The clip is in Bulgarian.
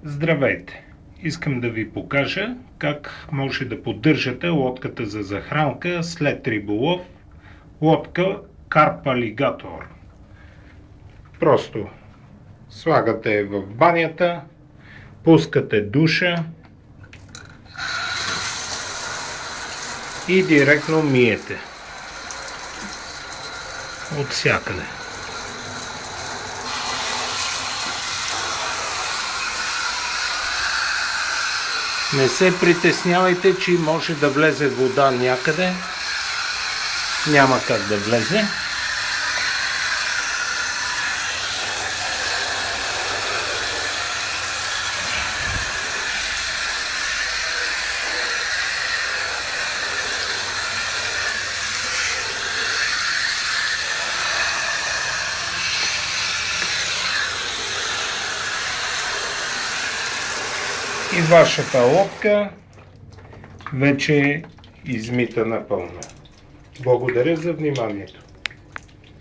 Здравейте! Искам да ви покажа как може да поддържате лодката за захранка след риболов, лодка Carp Alligator. Просто слагате в банята, пускате душа и директно миете от всякъде. Не се притеснявайте, че може да влезе вода някъде. Няма как да влезе. И вашата лодка вече е измита напълно. Благодаря за вниманието.